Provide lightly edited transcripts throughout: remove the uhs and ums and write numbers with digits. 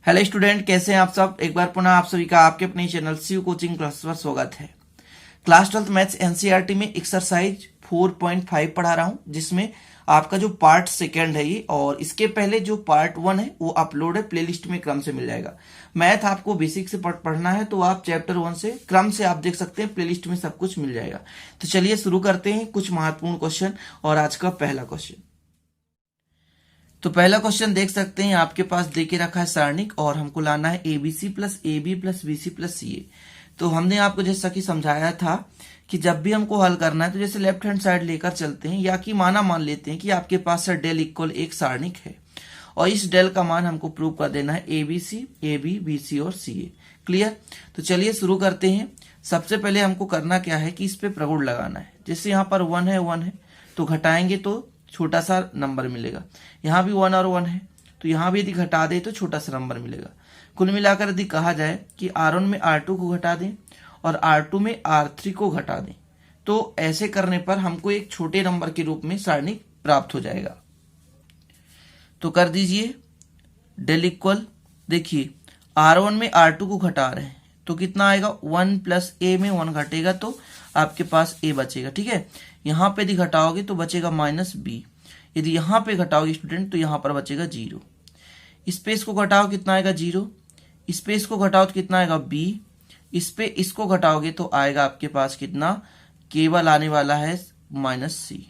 Hello student, कैसे हैं आप सब। एक बार पुनः आप सभी का आपके अपने चैनल शिव कोचिंग क्लास पर स्वागत है। क्लास 12 मैथ्स एनसीईआरटी में एक्सरसाइज 4.5 पढ़ा रहा हूं, जिसमें आपका जो पार्ट सेकंड है ये, और इसके पहले जो पार्ट 1 है वो अपलोड है, प्लेलिस्ट में क्रम से मिल जाएगा। मैथ आपको बेसिक से पढ़ना है तो आप चैप्टर 1 से क्रम से आप देख सकते हैं, प्लेलिस्ट में सब कुछ मिल जाएगा। तो चलिए शुरू करते हैं कुछ महत्वपूर्ण क्वेश्चन। और आज का पहला क्वेश्चन, तो पहला क्वेश्चन देख सकते हैं आपके पास देके रखा है सारणिक, और हमको लाना है ABC plus AB plus BC plus CA. तो हमने आपको जैसा कि समझाया था कि जब भी हमको हल करना है तो जैसे लेफ्ट हैंड साइड लेकर चलते हैं, या कि मान लेते हैं कि आपके पास डेल इक्वल एक सारणिक है, और इस डेल का मान हमको प्रूव कर देना है एबीसी, एबी, बीसी और सीए। क्लियर। तो चलिए शुरू करते हैं। सबसे पहले हमको करना क्या है कि इस पे प्रगुण लगाना है। जैसे यहाँ पर 1 है तो घटाएंगे तो छोटा सा नंबर मिलेगा। यहाँ भी 1 और 1 है तो यहाँ भी यदि घटा दे तो छोटा सा नंबर मिलेगा। कुल मिलाकर यदि कहा जाए कि R1 में R2 को घटा दें और R2 में R3 को घटा दें, तो ऐसे करने पर हमको एक छोटे नंबर के रूप में सारणिक प्राप्त हो जाएगा। तो कर दीजिए डेल इक्वल, देखिए R1 में R2 को घटा रहे हैं तो कितना आएगा, 1 प्लस ए में 1 घटेगा तो आपके पास ए बचेगा। ठीक है, यहाँ पे यदि घटाओगे तो बचेगा माइनस बी। यदि यहाँ पे घटाओगे स्टूडेंट तो यहाँ पर बचेगा 0। स्पेस को घटाओ कितना आएगा 0, स्पेस को घटाओ तो कितना आएगा बी, इस पे इसको घटाओगे तो आएगा आपके पास कितना, केवल आने वाला है माइनस सी।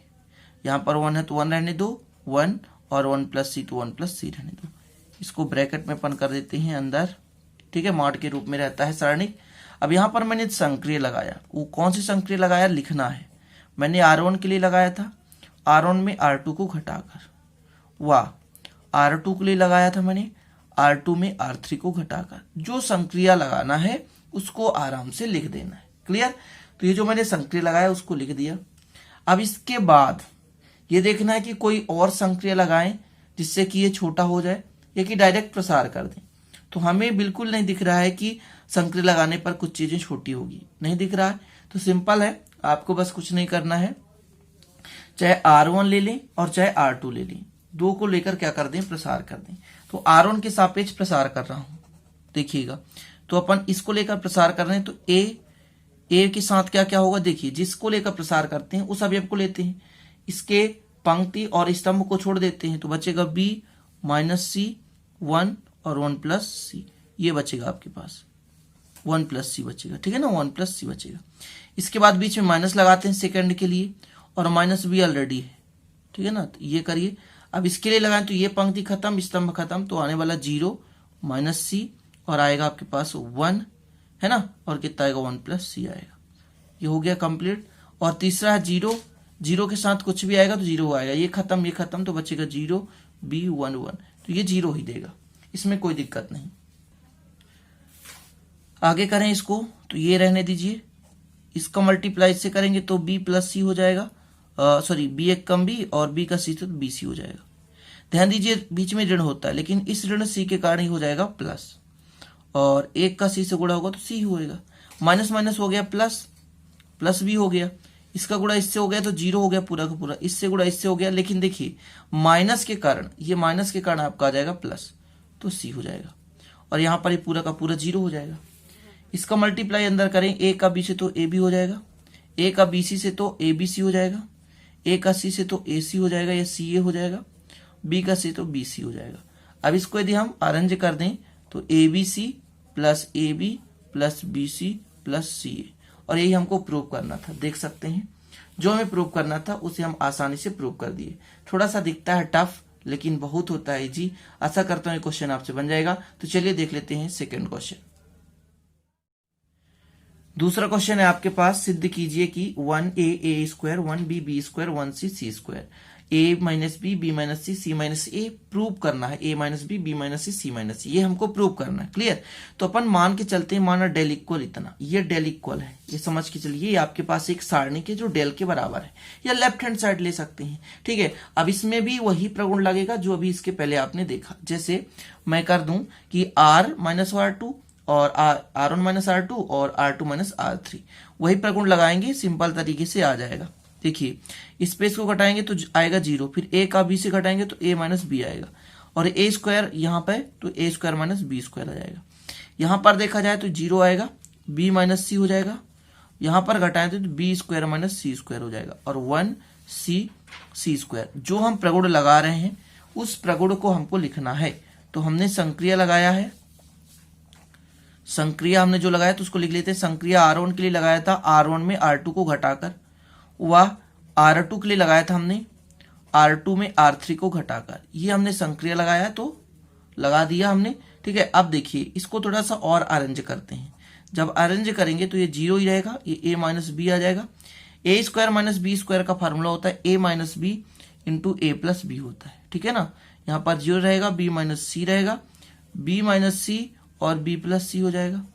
यहाँ पर 1 है तो 1 रहने दो, 1 और 1 प्लस सी तो 1 प्लस सी रहने दो। इसको ब्रैकेट में अपन कर देते हैं अंदर। ठीक है, मॉड के रूप में रहता है सारणिक। अब यहाँ पर मैंने संक्रिय लगाया, वो कौन सी संक्रिय लगाया लिखना है। मैंने R1 के लिए लगाया था, R1 में R2 को घटाकर, वाह R2 के लिए लगाया था मैंने R2 में R3 को घटाकर। जो संक्रिया लगाना है उसको आराम से लिख देना है। क्लियर। तो ये जो मैंने संक्रिय लगाया उसको लिख दिया। अब इसके बाद ये देखना है कि कोई और संक्रिय लगाएं जिससे कि ये छोटा हो जाए, या कि डायरेक्ट प्रसार कर दें। तो हमें बिल्कुल नहीं दिख रहा है कि संक्रिय लगाने पर कुछ चीजें छोटी होगी, नहीं दिख रहा है। तो सिंपल है, आपको बस कुछ नहीं करना है, चाहे R1 ले लें और चाहे R2 ले लें, दो को लेकर क्या कर दें, प्रसार कर दें। तो R1 के सापेक्ष प्रसार कर रहा हूं, देखिएगा। तो अपन इसको लेकर प्रसार कर रहे हैं तो ए के साथ क्या क्या होगा, देखिए जिसको लेकर प्रसार करते हैं उस अवयव को लेते हैं, इसके पंक्ति और स्तंभ को छोड़ देते हैं तो बचेगा बी माइनस सी 1 और 1 प्लस सी। ये बचेगा आपके पास 1 प्लस सी बचेगा। ठीक है ना, 1 प्लस सी बचेगा। इसके बाद बीच में माइनस लगाते हैं सेकंड के लिए, और माइनस भी ऑलरेडी है। ठीक है ना, तो ये करिए। अब इसके लिए लगाएं तो ये पंक्ति खत्म, स्तंभ खत्म, तो आने वाला 0 माइनस सी और आएगा आपके पास 1 है ना, और कितना आएगा 1 प्लस सी आएगा। ये हो गया कंप्लीट। और तीसरा है 0 के साथ कुछ भी आएगा तो 0 आएगा। ये खत्म तो बचेगा 0 बी 1 1, तो ये 0 ही देगा, इसमें कोई दिक्कत नहीं। आगे करें इसको तो ये रहने दीजिए, इसका मल्टीप्लाई से करेंगे तो b प्लस सी हो जाएगा, सॉरी b एक कम b और b का c तो b सी हो जाएगा। ध्यान दीजिए बीच में ऋण होता है, लेकिन इस ऋण c के कारण ही हो जाएगा प्लस, और 1 का c से गुणा होगा तो c होएगा। माइनस माइनस हो गया प्लस, प्लस भी हो गया, इसका गुणा इससे हो गया तो 0 हो गया पूरा का पूरा, इससे गुणा इससे हो गया। लेकिन देखिए माइनस के कारण, ये माइनस के कारण आपका आ जाएगा प्लस, तो c हो जाएगा, और यहाँ पर ये पूरा का पूरा 0 हो जाएगा। इसका मल्टीप्लाई अंदर करें, ए का बी से तो ए बी हो जाएगा, ए का बी सी से तो ए बी सी हो जाएगा, ए का सी से तो ए सी हो जाएगा या सी ए हो जाएगा, बी का सी तो बी सी हो जाएगा। अब इसको यदि हम अरेंज कर दें तो a b c plus A B plus b c plus c a, और यही हमको प्रूव करना था। देख सकते हैं जो हमें प्रूव करना था उसे हम आसानी से प्रूव कर दिए। थोड़ा सा दिखता है टफ, लेकिन बहुत होता है जी। आशा करता हूँ ये क्वेश्चन आपसे बन जाएगा। तो चलिए देख लेते हैं सेकेंड क्वेश्चन। दूसरा क्वेश्चन है आपके पास, सिद्ध कीजिए कि 1a a square 1b b square 1c c square a minus b b minus c c minus a prove करना है। a minus b b minus c c minus c, ये हमको प्रूव करना है। क्लियर। तो अपन मान के चलते हैं, माना डेल इक्वल इतना, ये डेल इक्वल है, ये समझ के चलिए। ये आपके पास एक सारणी के जो डेल के बराबर है, या लेफ्ट हैंड साइड ले सकते हैं। ठीक है, अब इसमें भी वही प्रगुण लगेगा जो अभी इसके पहले आपने देखा। जैसे मैं कर दूं कि r माइनस R2 और R1 माइनस R2 और R2 माइनस R3, वही प्रगुण लगाएंगे, सिंपल तरीके से आ जाएगा। देखिए स्पेस को घटाएंगे तो आएगा 0, फिर a का b से घटाएंगे तो a माइनस बी आएगा, और ए स्क्वायर यहाँ पे तो ए स्क्वायर माइनस बी स्क्वायर आ जाएगा। यहाँ पर देखा जाए तो 0 आएगा, बी माइनस सी हो जाएगा, यहाँ पर घटाएं तो बी स्क्वायर माइनस सी स्क्वायर हो जाएगा और 1c स्क्वायर। जो हम प्रगुण लगा रहे हैं उस प्रगुण को हमको लिखना है, तो हमने संक्रिया लगाया है, संक्रिया हमने जो लगाया तो उसको लिख लेते हैं। संक्रिया R1 के लिए लगाया था, R1 में R2 को घटाकर, वह R2 के लिए लगाया था हमने R2 में R3 को घटाकर। ये हमने संक्रिया लगाया तो लगा दिया हमने, ठीक है। अब देखिए इसको थोड़ा सा और अरेंज करते हैं। जब अरेंज करेंगे तो ये 0 ही रहेगा, ये a माइनस बी आ जाएगा। A square minus B square का फार्मूला होता है a minus B into A plus B होता है, ठीक है ना। यहाँ पर 0 रहेगा, b माइनस सी रहेगा, b माइनस सी और b प्लस सी हो जाएगा।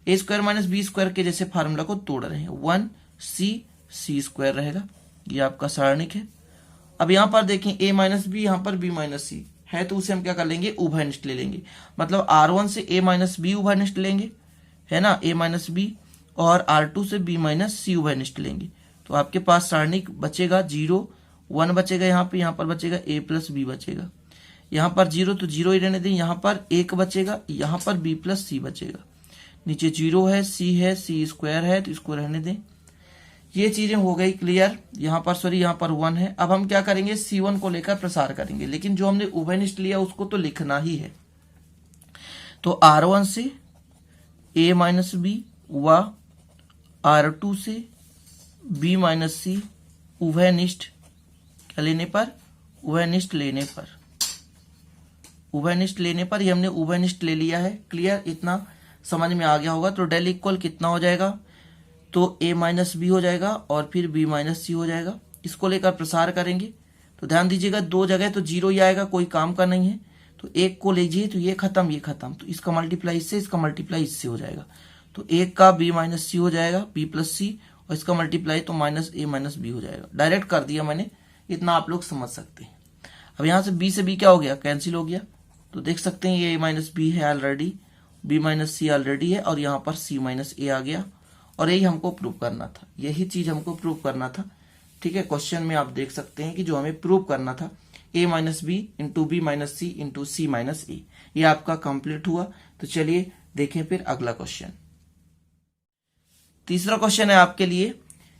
A square minus B square के जैसे फार्मूला को तोड़ रहे हैं, 1c स्क्वायर रहेगा। ये आपका सारणिक है। अब यहाँ पर देखें a माइनस बी, यहाँ पर b माइनस सी है, तो उसे हम क्या कर लेंगे, उभयनिष्ठ ले लेंगे। मतलब R1 से a माइनस बी उभयनिष्ठ लेंगे, है ना, a माइनस बी, और R2 से b माइनस सी उभयनिष्ठ लेंगे। तो आपके पास सारणिक बचेगा 0, 1 बचेगा यहाँ पर बचेगा a प्लस बी बचेगा। यहाँ पर 0 तो 0 ही रहने दें, यहाँ पर 1 बचेगा, यहाँ पर b प्लस सी बचेगा। नीचे 0 है, c है, c स्क्वायर है, तो इसको रहने दें। ये चीजें हो गई क्लियर। यहाँ पर 1 है। अब हम क्या करेंगे, C1 को लेकर प्रसार करेंगे, लेकिन जो हमने उभयनिष्ठ लिया उसको तो लिखना ही है। तो R1 से a माइनस बी व R2 से b माइनस सी उभयनिष्ठ क्या लेने पर, उभयनिष्ठ लेने पर, उभयनिष्ठ लेने पर ये हमने उभयनिष्ठ ले लिया है। क्लियर, इतना समझ में आ गया होगा। तो डेल इक्वल कितना हो जाएगा, तो a माइनस बी हो जाएगा और फिर b माइनस सी हो जाएगा। इसको लेकर प्रसार करेंगे तो ध्यान दीजिएगा, 2 जगह तो 0 ही आएगा, कोई काम का नहीं है। तो 1 को लीजिए तो ये खत्म, ये खत्म, तो इसका मल्टीप्लाई इससे, इसका मल्टीप्लाई इससे हो जाएगा। तो 1 का b माइनस सी हो जाएगा, b प्लस सी, और इसका मल्टीप्लाई तो माइनस a माइनस बी हो जाएगा। डायरेक्ट कर दिया मैंने, इतना आप लोग समझ सकते हैं। अब यहाँ से b क्या हो गया, कैंसिल हो गया। तो देख सकते हैं ये a माइनस बी है ऑलरेडी, b माइनस सी ऑलरेडी है, और यहाँ पर c माइनस ए आ गया। और यही हमको प्रूव करना था, यही चीज हमको प्रूव करना था, ठीक है। क्वेश्चन में आप देख सकते हैं कि जो हमें प्रूव करना था, a minus B into b minus c into c minus a, ये आपका कंप्लीट हुआ। तो चलिए देखें फिर अगला क्वेश्चन। तीसरा क्वेश्चन है आपके लिए,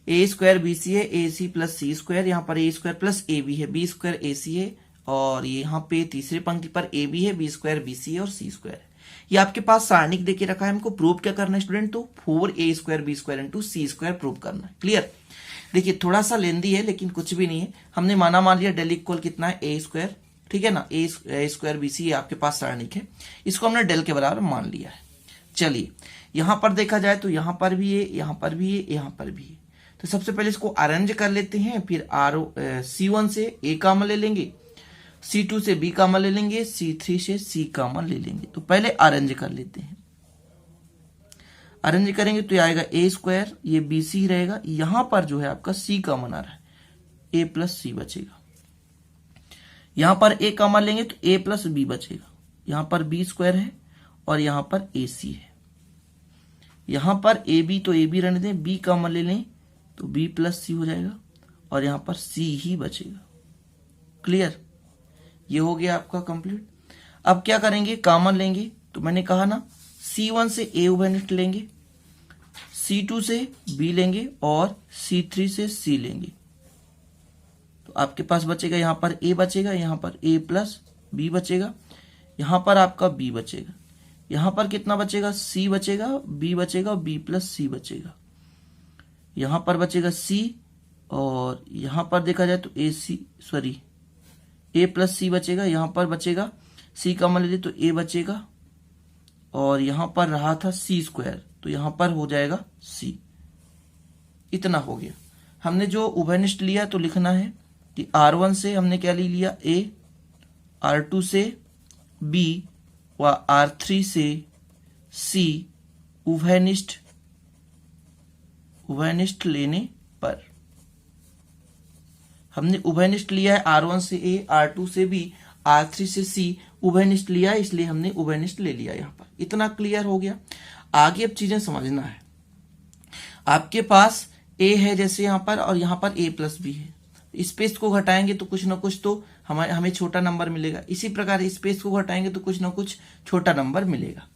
ए स्क्वायर बी सी है, ए सी प्लस सी स्क्वायर, यहाँ पर ए स्क्वायर प्लस ए बी है, बी स्क्वायर ए सी है, और यहाँ पे तीसरी पंक्ति पर ए बी है, बी स्क्वायर बी सी है और सी स्क्वायर है। ये आपके पास सारणिक देके रखा है, हमको प्रूव क्या करना है स्टूडेंट, तो 4a square b square into c square prove करना है। क्लियर, देखिए थोड़ा सा लेंदी है लेकिन कुछ भी नहीं है। हमने मान लिया डेल इक्वल कितना है, a स्क्वायर, ठीक है ना, ए स्क्वायर बी सी आपके पास सारणिक है, इसको हमने डेल के बराबर मान लिया है। चलिए यहां पर देखा जाए तो यहां पर भी है, यहां पर भी है, यहां पर भी है। तो सबसे पहले इसको अरेंज कर लेते हैं, फिर C1 से a कॉमन ले लेंगे, C2 से b कॉमन ले लेंगे, C3 से c कॉमन ले लेंगे। तो पहले अरेंज कर लेते हैं। अरेंज करेंगे तो ये आएगा a स्क्वायर, ये बी सी रहेगा, यहां पर जो है आपका c कॉमन आ रहा है, a प्लस सी बचेगा। यहां पर a कॉमन लेंगे तो a प्लस बी बचेगा, यहां पर b स्क्वायर है और यहां पर ac है। यहां पर ab तो ab रहने दें, b कॉमन ले लें तो b प्लस सी हो जाएगा और यहां पर c ही बचेगा। क्लियर, ये हो गया आपका कंप्लीट। अब क्या करेंगे, कॉमन लेंगे, तो मैंने कहा ना C1 से a उभयनिष्ठ लेंगे, C2 से b लेंगे और C3 से c लेंगे। तो आपके पास बचेगा, यहां पर a बचेगा, यहां पर a प्लस b बचेगा, यहां पर आपका b बचेगा, यहां पर कितना बचेगा, c बचेगा, b बचेगा और b प्लस c बचेगा। यहां पर बचेगा c, और यहां पर देखा जाए तो a प्लस सी बचेगा, यहां पर बचेगा c कॉमन ले तो a बचेगा, और यहां पर रहा था c स्क्वायर, तो यहां पर हो जाएगा c। इतना हो गया। हमने जो उभयनिष्ठ लिया तो लिखना है कि R1 से हमने क्या ले लिया, a, R2 से b व R3 से c उभयनिष्ठ लेने पर। हमने उभयनिष्ठ लिया है, R1 से a, R2 से b, R3 से c उभयनिष्ठ लिया है, इसलिए हमने उभयनिष्ठ ले लिया यहां पर। इतना क्लियर हो गया। आगे अब चीजें समझना है। आपके पास a है जैसे यहां पर, और यहां पर a प्लस बी है, स्पेस को घटाएंगे तो कुछ ना कुछ तो हमें छोटा नंबर मिलेगा। इसी प्रकार स्पेस को घटाएंगे तो कुछ ना कुछ छोटा नंबर मिलेगा।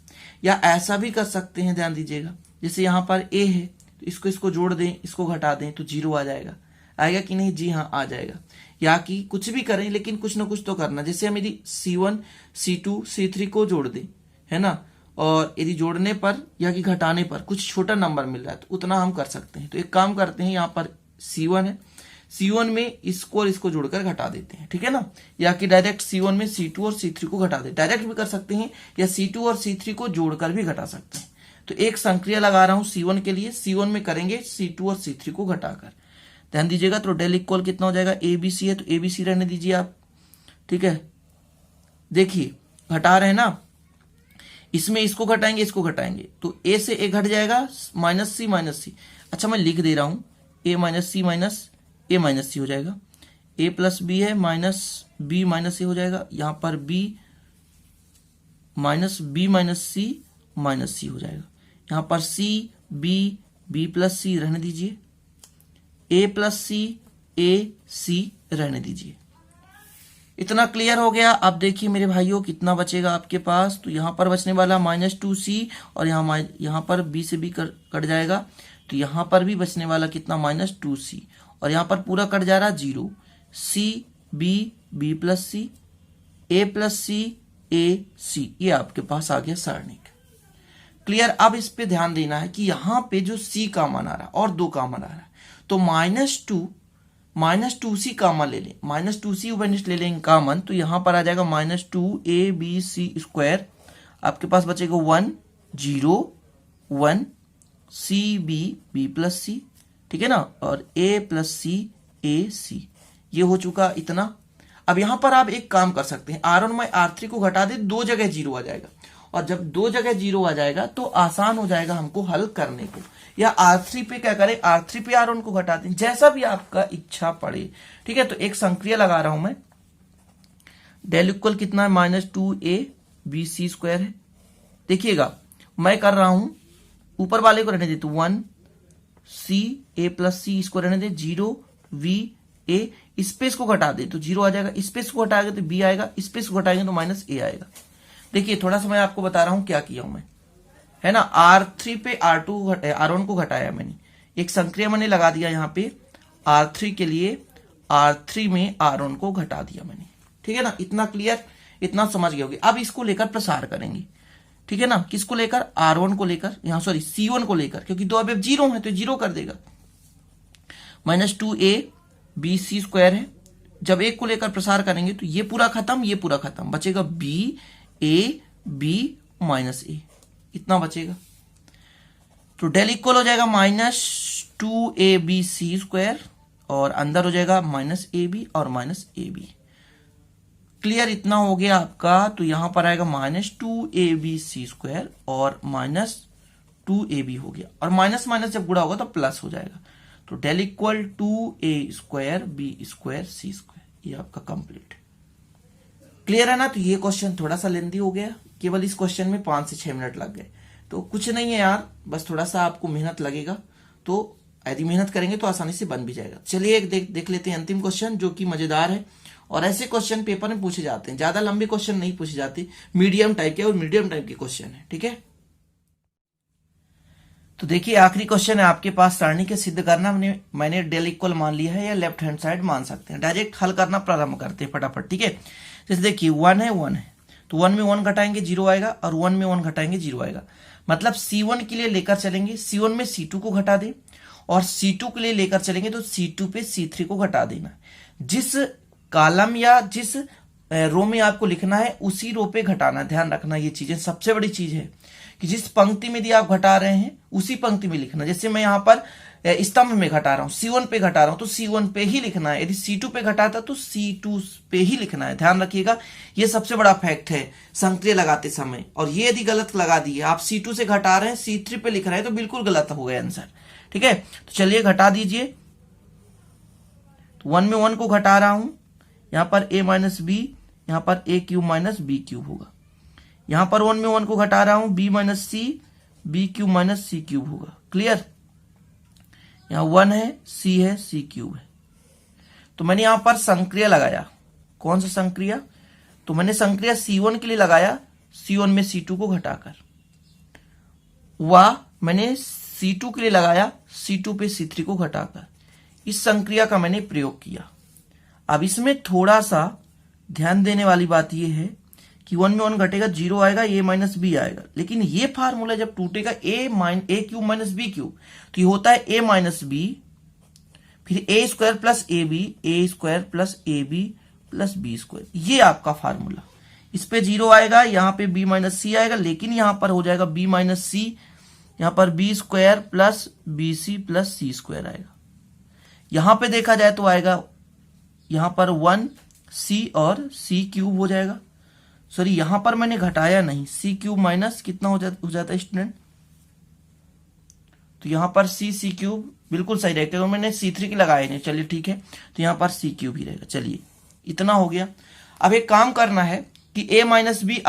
या ऐसा भी कर सकते हैं, ध्यान दीजिएगा, जैसे यहाँ पर ए है तो इसको जोड़ दें, इसको घटा दें तो 0 आ जाएगा। आएगा कि नहीं? जी हाँ, आ जाएगा। या कि कुछ भी करें लेकिन कुछ ना कुछ तो करना। जैसे हम यदि C1 C2 C3 को जोड़ दें, है ना, और यदि जोड़ने पर या कि घटाने पर कुछ छोटा नंबर मिल रहा है तो उतना हम कर सकते हैं। तो एक काम करते हैं, यहाँ पर C1 है, C1 में इसको और इसको जोड़कर घटा देते हैं, ठीक है ना। या कि डायरेक्ट C1 में C2 और C3 को घटा दे, डायरेक्ट भी कर सकते हैं, या C2 और C3 को जोड़कर भी घटा सकते हैं। तो एक संक्रिया लगा रहा हूं C1 के लिए, C1 में करेंगे C2 और C3 को घटाकर। ध्यान दीजिएगा, तो डेल इक्वल कितना हो जाएगा? ABC है तो ABC रहने दीजिए आप, ठीक है। देखिए घटा रहे हैं ना, इसमें इसको घटाएंगे, इसको घटाएंगे तो A से A घट जाएगा, माइनस C। अच्छा मैं लिख दे रहा हूं, A minus C minus A minus C हो जाएगा। A प्लस B है, माइनस B माइनस A हो जाएगा। यहाँ पर B minus B minus C हो जाएगा। यहाँ पर C B प्लस C रहने दीजिए, A plus C A C रहने दीजिए। इतना क्लियर हो गया। अब देखिए मेरे भाइयों कितना बचेगा आपके पास, तो यहाँ पर बचने वाला -2C और यहाँ पर B से B कट जाएगा, तो यहाँ पर भी बचने वाला कितना? -2C और यहाँ पर पूरा कट जा रहा 0। C B plus C A plus C A C, ये आपके पास आ गया सारणिक। क्लियर। अब इस पे ध्यान देना है कि यहाँ पे जो C का मान आ रहा है और 2 का मान आ रहा है, तो -2C कामन ले लें, -2C उभयनिष्ठ ले लें कामन, तो यहां पर आ जाएगा -2ABC²। आपके पास बचेगा 1 0 1 B प्लस C, ठीक है ना, और A plus C A C। ये हो चुका इतना। अब यहां पर आप एक काम कर सकते हैं, R1 में R3 को घटा दे, 2 जगह 0 आ जाएगा, और जब 2 जगह 0 आ जाएगा तो आसान हो जाएगा हमको हल करने को। या R3 पे क्या करें, R3 पे R1 को घटा दें, जैसा भी आपका इच्छा पड़े, ठीक है। तो एक संक्रिया लगा रहा हूं मैं, डेल इक्वल कितना है? -2ABC² है। देखिएगा मैं कर रहा हूं, ऊपर वाले को रहने देता हूं 1C A प्लस C, इसको रहने दे 0 V A, स्पेस को घटा दे तो 0 आ जाएगा, स्पेस को घटाएगा तो B आएगा, स्पेस को घटाएंगे तो -A आएगा। देखिए थोड़ा सा मैं आपको बता रहा हूं क्या किया हूं मैं, है ना। R3 पे R1 को घटाया मैंने, एक संक्रिया मैंने लगा दिया यहाँ पे R3 के लिए, R3 में R1 को घटा दिया मैंने, ठीक है ना। इतना क्लियर, इतना समझ गए होंगे। अब इसको लेकर प्रसार करेंगे, ठीक है ना। किसको लेकर? R1 को लेकर, यहाँ सॉरी C1 को लेकर, क्योंकि 2 अवयव 0 है तो 0 कर देगा। -2ABC² है, जब एक को लेकर प्रसार करेंगे तो ये पूरा खत्म, ये पूरा खत्म, बचेगा B A B -A, इतना बचेगा। तो डेल इक्वल हो जाएगा -2ABC² और अंदर हो जाएगा -AB और -AB। क्लियर, इतना हो गया आपका। तो यहां पर आएगा -2ABC² और -2AB हो गया, और माइनस माइनस जब गुणा होगा तो प्लस हो जाएगा। तो del equal 2A² B² C², ये आपका कंप्लीट। क्लियर है ना। तो ये क्वेश्चन थोड़ा सा लेंथी हो गया, केवल इस क्वेश्चन में 5 से 6 मिनट लग गए, तो कुछ नहीं है यार, बस थोड़ा सा आपको मेहनत लगेगा, तो यदि मेहनत करेंगे तो आसानी से बन भी जाएगा। चलिए एक देख लेते हैं अंतिम क्वेश्चन, जो कि मजेदार है, और ऐसे क्वेश्चन पेपर में पूछे जाते हैं, ज्यादा लंबे क्वेश्चन नहीं पूछे जाते, मीडियम टाइप के, और मीडियम टाइप के क्वेश्चन है, ठीक है। तो देखिए आखिरी क्वेश्चन है आपके पास, सारणी के सिद्ध करना। मैंने डेल इक्वल मान लिया है, या लेफ्ट हैंड साइड मान सकते हैं। डायरेक्ट हल करना प्रारंभ करते हैं फटाफट, ठीक है। जैसे देखिए 1 है, तो 1 में 1 घटाएंगे 0 आएगा, और 1 में 1 घटाएंगे 0 आएगा। मतलब C1 के लिए लेकर चलेंगे, C1 में C2 को घटा दे, और C2 के लिए लेकर चलेंगे तो C2 पे C3 को घटा देना। जिस कॉलम या जिस रो में आपको लिखना है उसी रो पे घटाना, ध्यान रखना। ये चीजें सबसे बड़ी चीज है कि जिस पंक्ति में यदि आप घटा रहे हैं उसी पंक्ति में लिखना। जैसे मैं यहाँ पर स्तंभ में घटा रहा हूं, C1 पे घटा रहा हूं तो C1 पे ही लिखना है, यदि C2 पे घटाता तो C2 पे ही लिखना है। ध्यान रखिएगा, ये सबसे बड़ा फैक्ट है संक्रिया लगाते समय। और ये यदि गलत लगा दी, आप C2 से घटा रहे हैं C3 पे लिख रहे हैं, तो बिल्कुल गलत हो गया आंसर, ठीक है। तो चलिए घटा दीजिए। 1 में 1 को घटा रहा हूं, यहां पर A माइनस B, यहां पर A³ माइनस B³ होगा। यहां पर 1 में 1 को घटा रहा हूं, B minus C, B³ minus C³ होगा। क्लियर, यहां 1 है, C है, C³ है। तो मैंने यहां पर संक्रिया लगाया। कौन सा संक्रिया? तो मैंने संक्रिया C1 के लिए लगाया, C1 में C2 को घटाकर। मैंने C2 के लिए लगाया, C2 पे C3 को घटाकर। इस संक्रिया का मैंने प्रयोग किया। अब इसमें थोड़ा सा ध्यान देने वाली बात यह है कि 1 में 1 घटेगा, 0 आएगा, a माइनस बी आएगा। लेकिन ये फार्मूला जब टूटेगा a cube minus B cube, तो ये होता है a माइनस बी, फिर a square plus A B, ए square plus A B plus B square. ये आपका फार्मूला। इस पे 0 आएगा, यहां पे b माइनस सी आएगा, लेकिन यहां पर हो जाएगा b माइनस सी, यहां पर b square plus b c plus c square आएगा। यहां पे देखा जाए तो आएगा यहां पर 1 c और c क्यूब हो जाएगा। सॉरी, यहां पर मैंने घटाया नहीं, c क्यूब माइनस कितना हो जाता है स्टूडेंट? तो यहां पर c क्यूब बिल्कुल सही रहेगा, क्योंकि मैंने C3 के लगाए नहीं। चलिए ठीक है, तो यहां पर c क्यूब ही रहेगा। चलिए इतना हो गया। अब एक काम करना है कि a माइनस बी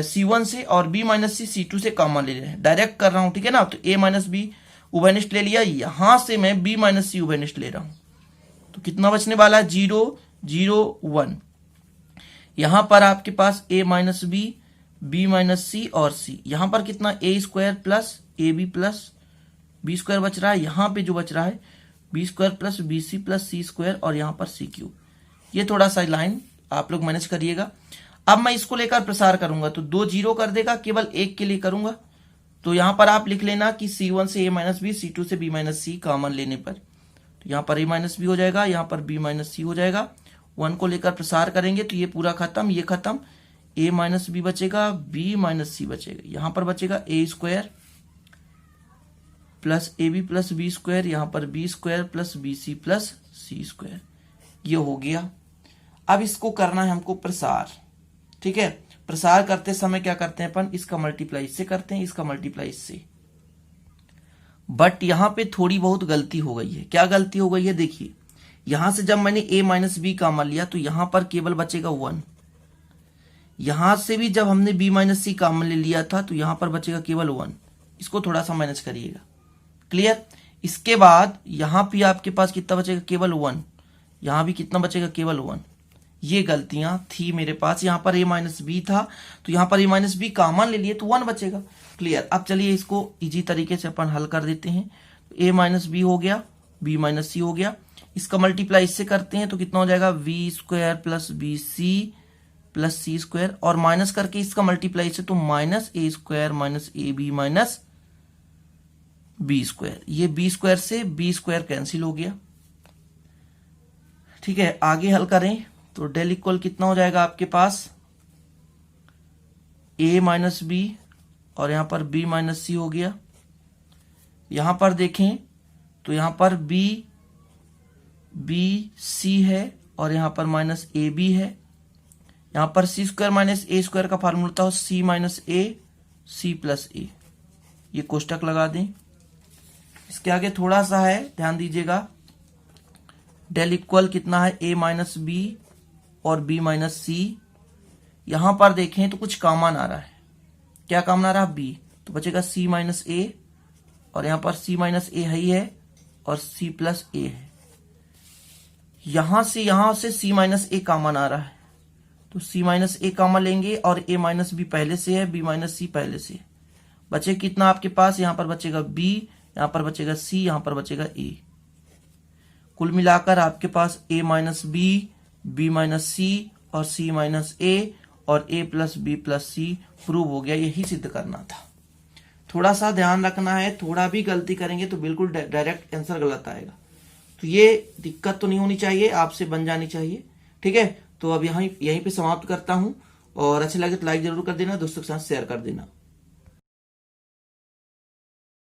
C1 से और b माइनस सी C2 से कॉमन ले रहे हैं। डायरेक्ट कर रहा हूं, ठीक है ना। तो a माइनस बी उभयनिष्ठ ले लिया, यहां से मैं b माइनस सी उभयनिष्ठ ले रहा हूं। तो कितना बचने वाला है? 0 0 1। यहां पर आपके पास a माइनस बी माइनस सी और c, यहां पर कितना a square plus A B plus B square बच रहा है। यहां पे जो बच रहा है b square plus b c plus c square, और यहां पर c क्यूब। ये थोड़ा सा लाइन आप लोग मैनेज करिएगा। अब मैं इसको लेकर प्रसार करूंगा तो 2 0 कर देगा, केवल एक के लिए करूंगा। तो यहां पर आप लिख लेना कि C1 से a माइनस बी, C2 से b माइनस सी कॉमन लेने पर, तो यहां पर a माइनस बी हो जाएगा, यहां पर b माइनस सी हो जाएगा। 1 को लेकर प्रसार करेंगे तो ये पूरा खत्म, ये खत्म, a माइनस बी बचेगा, b माइनस सी बचेगा। यहां पर बचेगा a square plus A B plus B square, यहां पर b square plus b c plus c square. ये हो गया। अब इसको करना है हमको प्रसार, ठीक है। प्रसार करते समय क्या करते हैं अपन? इसका मल्टीप्लाई इससे करते हैं, इसका मल्टीप्लाई इससे। बट यहां पे थोड़ी बहुत गलती हो गई है। क्या गलती हो गई है? देखिए, यहां से जब मैंने a माइनस बी कॉमन लिया तो यहां पर केवल बचेगा 1। यहां से भी जब हमने b माइनस सी कॉमन ले लिया था तो यहां पर बचेगा केवल 1। इसको थोड़ा सा मैनेज करिएगा। क्लियर? इसके बाद यहां भी आपके पास कितना बचेगा? केवल 1। यहां भी कितना बचेगा? केवल 1। ये गलतियां थी मेरे पास। यहां पर a माइनस बी था तो यहां पर a माइनस बी कॉमन ले लिए तो 1 बचेगा। क्लियर? अब चलिए इसको इजी तरीके से अपन हल कर देते हैं। a माइनस बी हो गया, b माइनस सी हो गया, इसका मल्टीप्लाई इससे करते हैं तो कितना हो जाएगा? v square plus b c plus c square, और माइनस करके इसका मल्टीप्लाई से तो minus a square minus a b minus B square. ये बी स्क्वायर से बी स्क्वायर कैंसिल हो गया। ठीक है, आगे हल करें तो डेल इक्वल कितना हो जाएगा आपके पास? a माइनस बी और यहां पर b माइनस सी हो गया। यहां पर देखें तो यहां पर बी सी है और यहां पर माइनस ए बी है। यहां पर सी स्क्वायर माइनस ए स्क्वायर का फार्मूला था सी माइनस ए सी प्लस ए। ये कोष्टक लगा दें। इसके आगे थोड़ा सा है, ध्यान दीजिएगा। डेल इक्वल कितना है? a माइनस बी और b माइनस सी। यहां पर देखें तो कुछ कॉमन आ रहा है। क्या कॉमन आ रहा है? b, तो बचेगा c माइनस ए, और यहां पर c माइनस ए है और c प्लस ए है। यहां से c माइनस ए कॉमन आ रहा है तो c माइनस ए कॉमन लेंगे, और a माइनस बी पहले से है, b माइनस सी पहले से है। बचे कितना आपके पास? यहां पर बचेगा b, यहां पर बचेगा c, यहां पर बचेगा a। कुल मिलाकर आपके पास a माइनस बी माइनस सी और c माइनस a और a plus B plus C prove हो गया। यही सिद्ध करना था। थोड़ा सा ध्यान रखना है, थोड़ा भी गलती करेंगे तो बिल्कुल डायरेक्ट आंसर गलत आएगा। तो ये दिक्कत तो नहीं होनी चाहिए, आपसे बन जानी चाहिए। ठीक है, तो अब यहीं पे समाप्त करता हूं, और अच्छा लगे तो लाइक जरूर कर देना, दोस्तों के साथ शेयर कर देना।